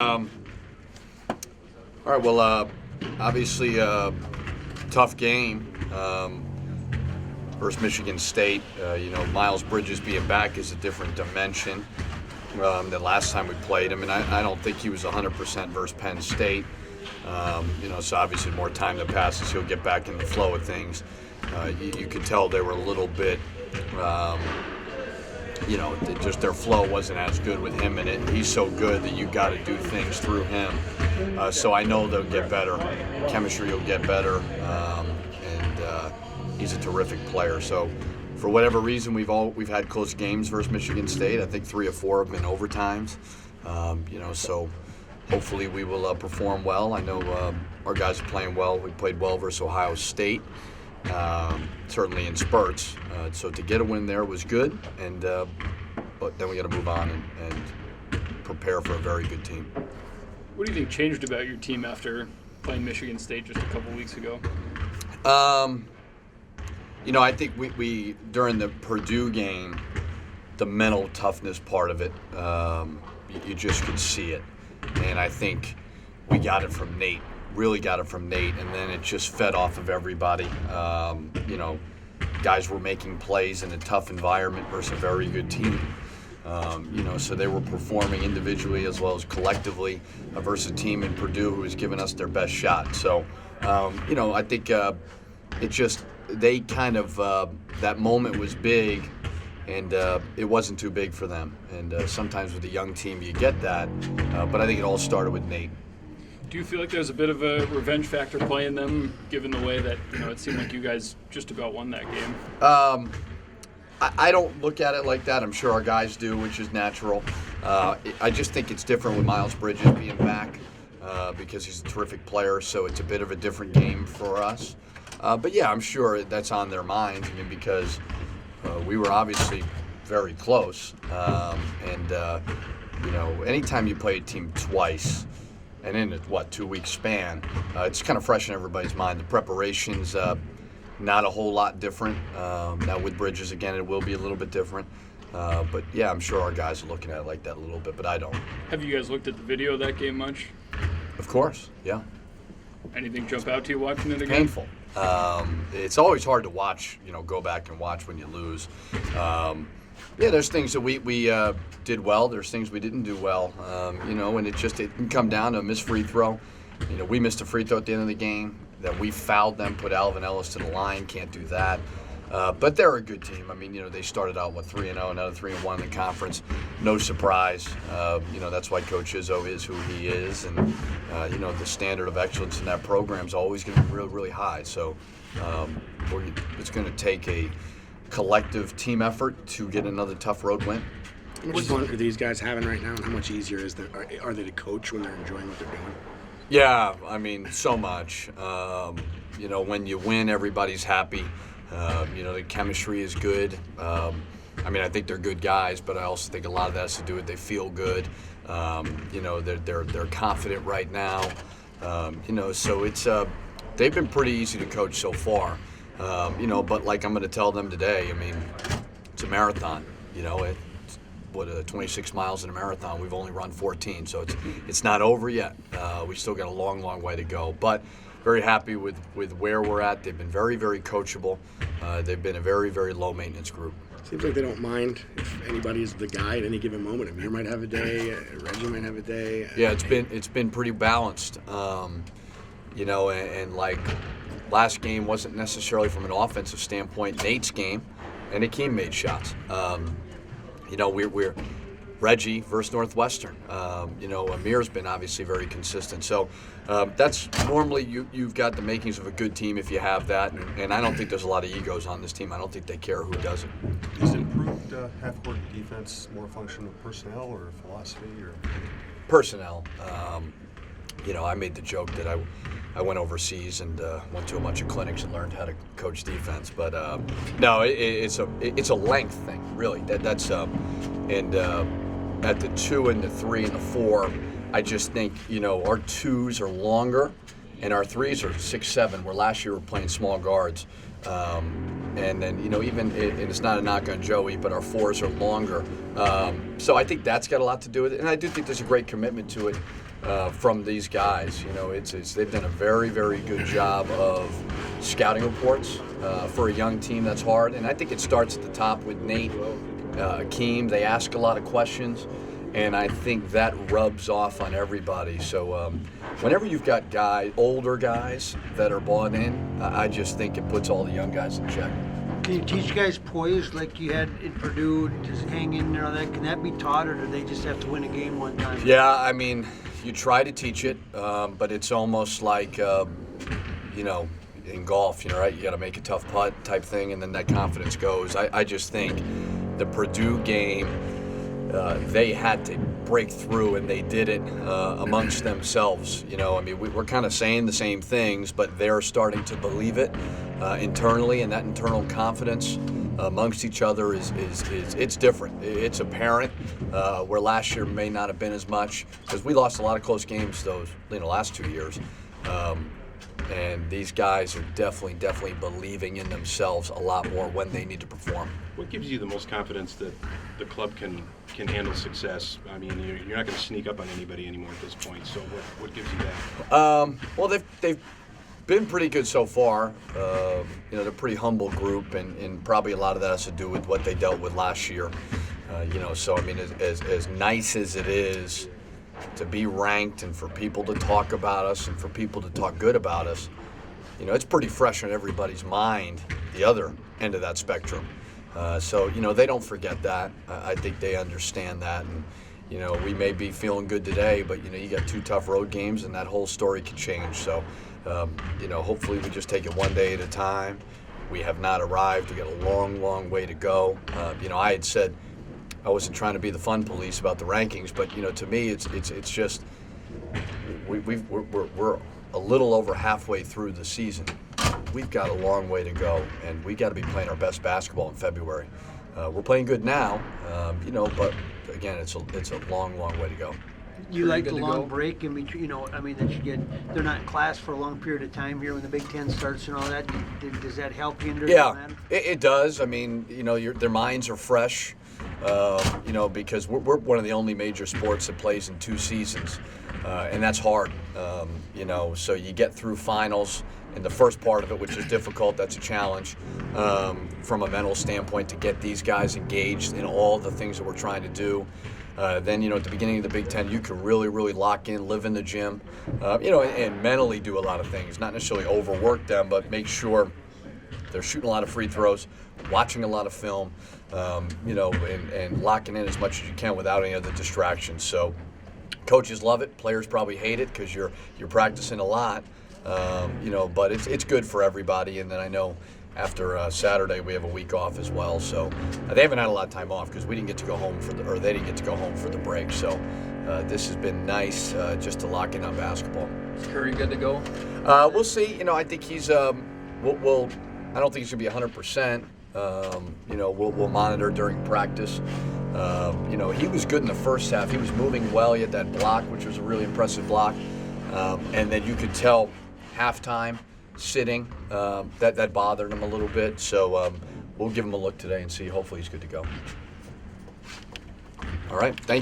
Um, all right, well, obviously, tough game versus Michigan State. Miles Bridges being back is a different dimension than last time we played him, and I don't think he was 100% versus Penn State. So obviously more time that passes, he'll get back in the flow of things. You could tell they were a little bit, just their flow wasn't as good with him in it. He's so good that you got to do things through him. So I know they'll get better. Chemistry will get better, and he's a terrific player. So for whatever reason, we've had close games versus Michigan State. I think 3 or 4 have been overtimes. So hopefully we will perform well. I know our guys are playing well. We played well versus Ohio State, certainly in spurts. So to get a win there was good, but then we got to move on and prepare for a very good team. What do you think changed about your team after playing Michigan State just a couple weeks ago? I think we during the Purdue game, the mental toughness part of it, you just could see it. And I think we got it from Nate, really got it from Nate, and then it just fed off of everybody. Guys were making plays in a tough environment versus a very good team. So they were performing individually as well as collectively versus a team in Purdue who was giving us their best shot. So, I think they kind of, that moment was big, and it wasn't too big for them. And sometimes with a young team you get that, but I think it all started with Nate. Do you feel like there's a bit of a revenge factor playing them, given the way that it seemed like you guys just about won that game? I don't look at it like that. I'm sure our guys do, which is natural. I just think it's different with Miles Bridges being back because he's a terrific player, so it's a bit of a different game for us. But yeah, I'm sure that's on their minds. Because we were obviously very close, anytime you play a team twice, and in a 2-week span, it's kind of fresh in everybody's mind. The preparation's not a whole lot different. Now with Bridges, again, it will be a little bit different. But yeah, I'm sure our guys are looking at it like that a little bit, but I don't. Have you guys looked at the video of that game much? Of course, yeah. Anything jump out to you watching it again? Painful. It's always hard to watch, go back and watch when you lose. There's things that we did well. There's things we didn't do well, and it can come down to a missed free throw. We missed a free throw at the end of the game that we fouled them, put Alvin Ellis to the line. Can't do that. But they're a good team. They started out 3-0, another 3-1 in the conference. No surprise. That's why Coach Izzo is who he is, and the standard of excellence in that program is always going to be really, really high. So it's going to take a collective team effort to get another tough road win. How much fun are these guys having right now, and how much easier are they to coach when they're enjoying what they're doing? Yeah, so much. When you win, everybody's happy. The chemistry is good. I think they're good guys, but I also think a lot of that has to do with they feel good. They're confident right now. So it's they've been pretty easy to coach so far. But like I'm going to tell them today, it's a marathon. It's 26 miles in a marathon. We've only run 14, so it's not over yet. We still got a long, long way to go. But very happy with where we're at. They've been very, very coachable. They've been a very, very low maintenance group. Seems like they don't mind if anybody is the guy at any given moment. Amir might have a day, Reggie might have a day. Yeah, it's been pretty balanced. And like last game wasn't necessarily from an offensive standpoint Nate's game, and Akeem made shots. We're Reggie versus Northwestern. Amir's been obviously very consistent. So that's normally you've got the makings of a good team if you have that. And I don't think there's a lot of egos on this team. I don't think they care who does it. Is improved half-court defense more a function of personnel or philosophy or personnel? I made the joke that I went overseas and went to a bunch of clinics and learned how to coach defense. But no, it's a length thing, really. That's at the 2 and the 3 and the 4, I just think our 2s are longer and our 3s are 6'7", where last year we were playing small guards. And then, even, and it's not a knock on Joey, but our 4s are longer. So I think that's got a lot to do with it. And I do think there's a great commitment to it. from these guys. You know, they've done a very, very good job of scouting reports for a young team. That's hard, and I think it starts at the top with Nate, Akeem. They ask a lot of questions, and I think that rubs off on everybody. So whenever you've got older guys that are bought in, I just think it puts all the young guys in check. Can you teach guys poise like you had in Purdue, just hang in there and all that? Can that be taught, or do they just have to win a game one time? Yeah, I mean, you try to teach it, but it's almost like, you know, in golf, you know, right? You got to make a tough putt type thing, and then that confidence goes. I just think the Purdue game, they had to break through, and they did it amongst themselves. You know, I mean, we're kind of saying the same things, but they're starting to believe it internally, and that internal confidence amongst each other is it's different. It's apparent where last year may not have been as much, because we lost a lot of close games those last 2 years. And these guys are definitely believing in themselves a lot more when they need to perform. What gives you the most confidence that the club can handle success? I mean, you're not going to sneak up on anybody anymore at this point. So what gives you that? Well, they've been pretty good so far. You know, they're a pretty humble group, and probably a lot of that has to do with what they dealt with last year. You know, so I mean, as nice as it is to be ranked and for people to talk about us and for people to talk good about us, you know, it's pretty fresh on everybody's mind, the other end of that spectrum. So, you know, they don't forget that. I think they understand that. And, you know, we may be feeling good today, but, you know, you got 2 tough road games and that whole story could change. So, you know, hopefully we just take it one day at a time. We have not arrived. We got a long way to go. You know, I had said I wasn't trying to be the fun police about the rankings, but, you know, to me, it's just we're a little over halfway through the season. We've got a long way to go, and we got to be playing our best basketball in February. We're playing good now, you know, but again, it's a long way to go. You like the long break in between, you know, I mean, that you get, they're not in class for a long period of time here when the Big Ten starts and all that. Does that help you? Yeah, it does. I mean, you know, their minds are fresh, you know, because we're one of the only major sports that plays in 2 seasons, and that's hard, you know, so you get through finals in the first part of it, which is difficult. That's a challenge from a mental standpoint to get these guys engaged in all the things that we're trying to do. Then, you know, at the beginning of the Big Ten, you can really lock in, live in the gym, you know, and mentally do a lot of things. Not necessarily overwork them, but make sure they're shooting a lot of free throws, watching a lot of film, you know, and locking in as much as you can without any other distractions. So coaches love it. Players probably hate it because you're practicing a lot, you know, but it's good for everybody. And then I know after Saturday we have a week off as well, so they haven't had a lot of time off because we didn't get to go home they didn't get to go home for the break. So this has been nice just to lock in on basketball. Is Curry good to go? We'll see. You know, I think he's I don't think he's gonna be 100%. You know, we'll monitor during practice. You know, he was good in the first half. He was moving well. He had that block, which was a really impressive block, and then you could tell halftime sitting, that bothered him a little bit. So we'll give him a look today and see. Hopefully he's good to go. All right. Thank you.